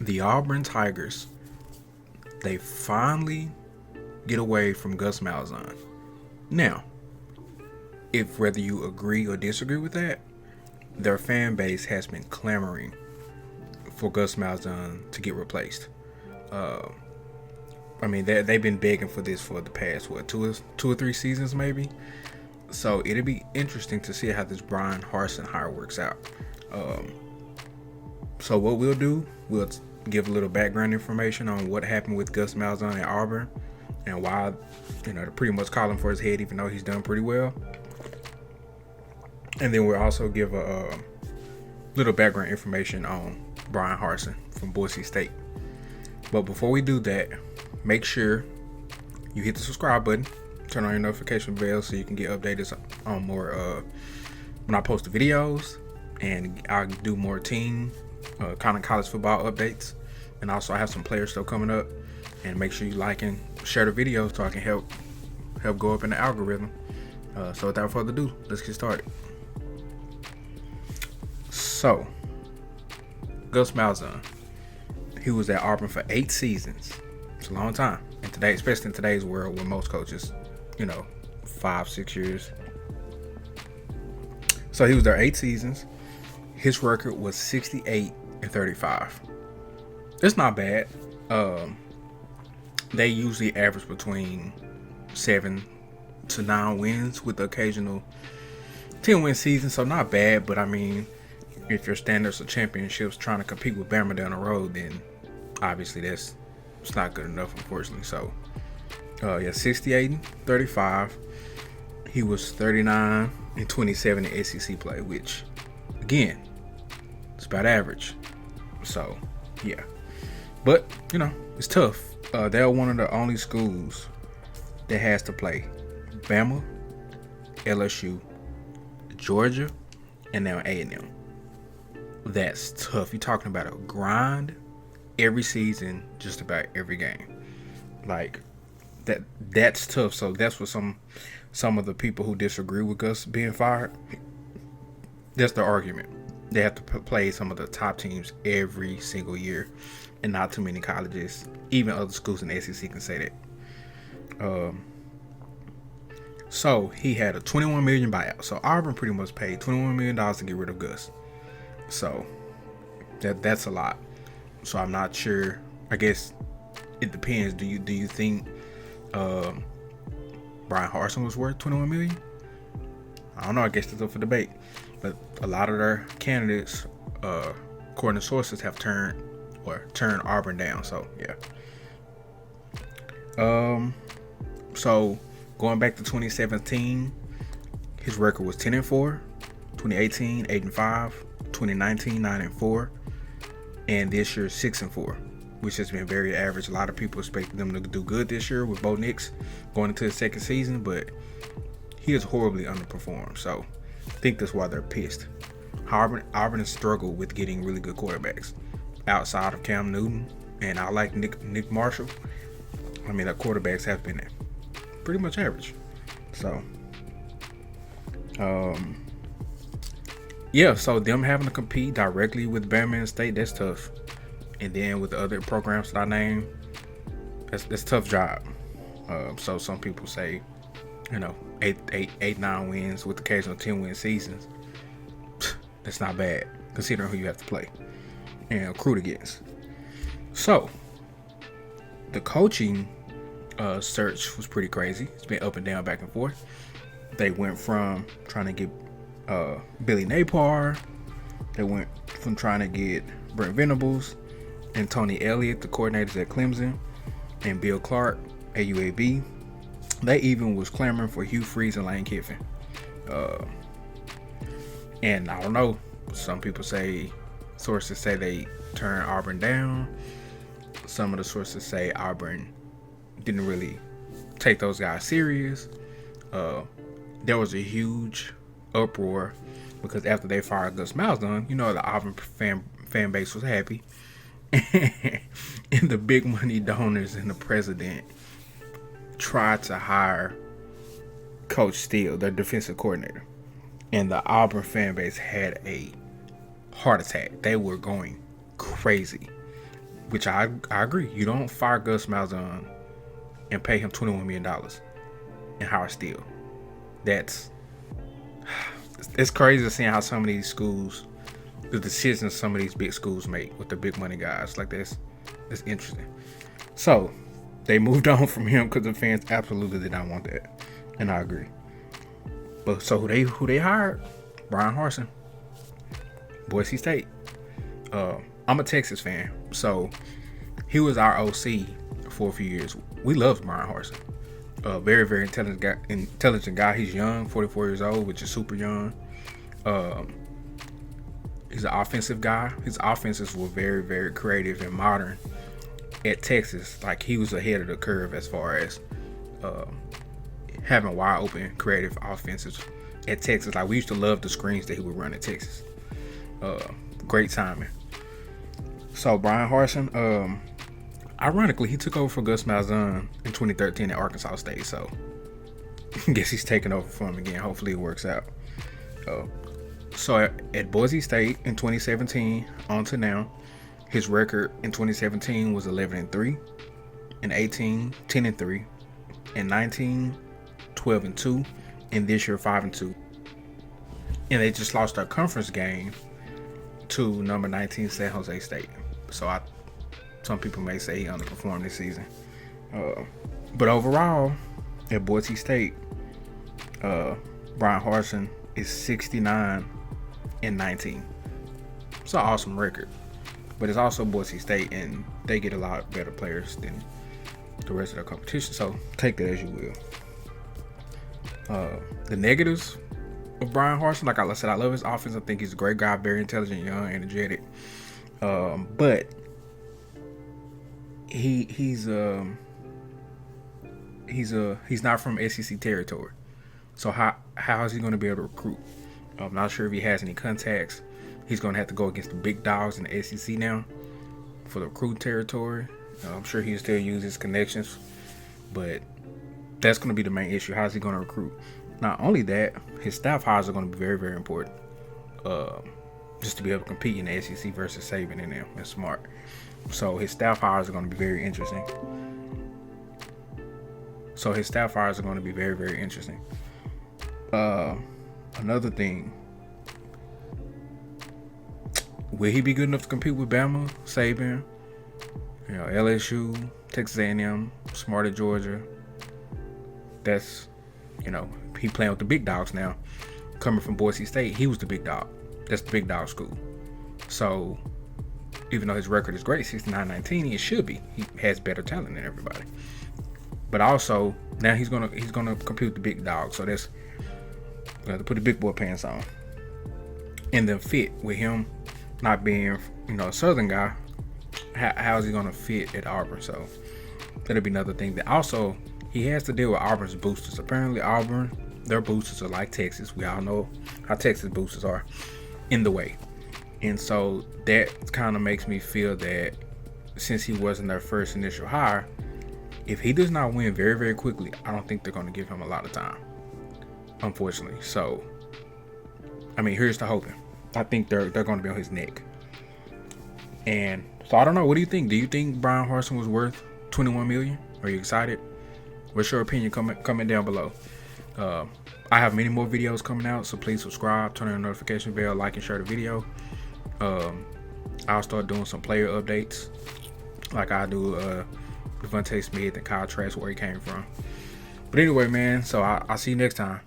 The Auburn Tigers, they finally get away from Gus Malzahn. Now, if whether you agree or disagree with that, their fan base has been clamoring for Gus Malzahn to get replaced. They've been begging for this for the past, two or three seasons maybe. So it'll be interesting to see how this Bryan Harsin hire works out. So what we'll do, we'll give a little background information on what happened with Gus Malzahn at Auburn and why, they're pretty much calling for his head, even though he's done pretty well. And then we'll also give a little background information on Bryan Harsin from Boise State. But before we do that, make sure you hit the subscribe button, turn on your notification bell so you can get updated on more when I post the videos, and I'll do more team kind of college football updates. And also I have some player stuff coming up. And make sure you like and share the videos so I can help go up in the algorithm. So without further ado, let's get started. So, Gus Malzahn, he was at Auburn for 8 seasons. It's a long time. And today, especially in today's world where most coaches, 5-6 years. So he was there 8 seasons. His record was 68-35. It's not bad. They usually average between 7 to 9 wins with the occasional 10-win season, so not bad. But if your standards are championships, trying to compete with Bama down the road, then obviously it's not good enough, unfortunately. So 68-35. He was 39-27 in SEC play, which again, it's about average. So yeah, but it's tough. They're one of the only schools that has to play Bama, LSU, Georgia, and now A&M. That's tough. You're talking about a grind every season, just about every game. Like that's tough. So that's what some of the people who disagree with Gus being fired, that's their argument. They have to play some of the top teams every single year, and not too many colleges, even other schools in the SEC can say that. So he had a $21 million buyout. So Auburn pretty much paid $21 million to get rid of Gus. So that's a lot. So I'm not sure. I guess it depends. Do you think Bryan Harsin was worth $21 million? I don't know. I guess that's up for debate. But a lot of their candidates, according to sources, have turned Auburn down. So yeah. So going back to 2017, his record was 10-4. 2018, 8-5. 2019, 9-4. And this year, 6-4, which has been very average. A lot of people expect them to do good this year with Bo Nix going into the second season, but he has horribly underperformed. So I think that's why they're pissed. Auburn has struggled with getting really good quarterbacks outside of Cam Newton, and I like Nick Marshall. Their quarterbacks have been pretty much average. So, so them having to compete directly with Bama and State, that's tough. And then with the other programs that I named, that's a tough job. So some people say, 8-9 wins with occasional 10-win seasons. That's not bad, considering who you have to play and recruit against. So, the coaching search was pretty crazy. It's been up and down, back and forth. They went from trying to get Billy Napar. They went from trying to get Brent Venables and Tony Elliott, the coordinators at Clemson, and Bill Clark at UAB. They even was clamoring for Hugh Freeze and Lane Kiffin. And I don't know. Some people sources say they turned Auburn down. Some of the sources say Auburn didn't really take those guys serious. There was a huge uproar because after they fired Gus Malzahn, the Auburn fan base was happy. And the big money donors and the president tried to hire Coach Steele, their defensive coordinator. And the Auburn fan base had a heart attack. They were going crazy. which I agree. You don't fire Gus Malzahn and pay him $21 million and hire Steele. It's crazy seeing how some of these schools, the decisions some of these big schools make with the big money guys. Like that's interesting. So they moved on from him because the fans absolutely did not want that, and I agree. But so who they hired? Bryan Harsin, Boise State. I'm a Texas fan, so he was our OC for a few years. We loved Bryan Harsin. Very, very intelligent guy. He's young, 44 years old, which is super young. He's an offensive guy. His offenses were very, very creative and modern at Texas. Like, he was ahead of the curve as far as having wide open, creative offenses at Texas. Like, we used to love the screens that he would run at Texas. Great timing. So Bryan Harsin, ironically, he took over for Gus Malzahn in 2013 at Arkansas State. So I guess he's taking over for him again. Hopefully it works out. So at Boise State in 2017 on to now, his record in 2017 was 11-3, in 18 10-3, in 19 12-2, and this year 5-2. And they just lost their conference game to number 19 San Jose State. So some people may say he underperformed this season. But overall, at Boise State, Bryan Harsin is 69-19. It's an awesome record. But it's also Boise State, and they get a lot better players than the rest of their competition. So take that as you will. The negatives of Bryan Harsin, like I said, I love his offense. I think he's a great guy, very intelligent, young, energetic. But he's not from SEC territory. So how is he going to be able to recruit? I'm not sure if he has any contacts. He's going to have to go against the big dogs in the SEC now for the recruit territory. I'm sure he'll still use his connections, but that's going to be the main issue. How's he going to recruit? Not only that, his staff hires are going to be very, very important. Just to be able to compete in the SEC versus Saban and them. That's smart. So his staff hires are going to be very interesting. Another thing. Will he be good enough to compete with Bama, Saban, LSU, Texas A&M, Smart at Georgia? That's, he playing with the big dogs now. Coming from Boise State, he was the big dog. That's the big dog school. So even though his record is great, 69-19, it should be. He has better talent than everybody. But also now he's gonna compete with the big dog. So that's, you have to put the big boy pants on. And then fit with him not being, a Southern guy. How is he gonna fit at Auburn? So that'll be another thing. That also he has to deal with Auburn's boosters. Apparently Auburn, their boosters are like Texas. We all know how Texas boosters are in the way. And so that kind of makes me feel that since he wasn't their first initial hire, if he does not win very, very quickly, I don't think they're going to give him a lot of time, unfortunately. So, here's to hoping. I think they're going to be on his neck. And so I don't know. What do you think? Do you think Bryan Harsin was worth $21 million? Are you excited? What's your opinion? Comment down below. I have many more videos coming out, so please subscribe, turn on the notification bell, like and share the video. I'll start doing some player updates like I do Devontae Smith and Kyle Trask, where he came from. But anyway, man, so I'll see you next time.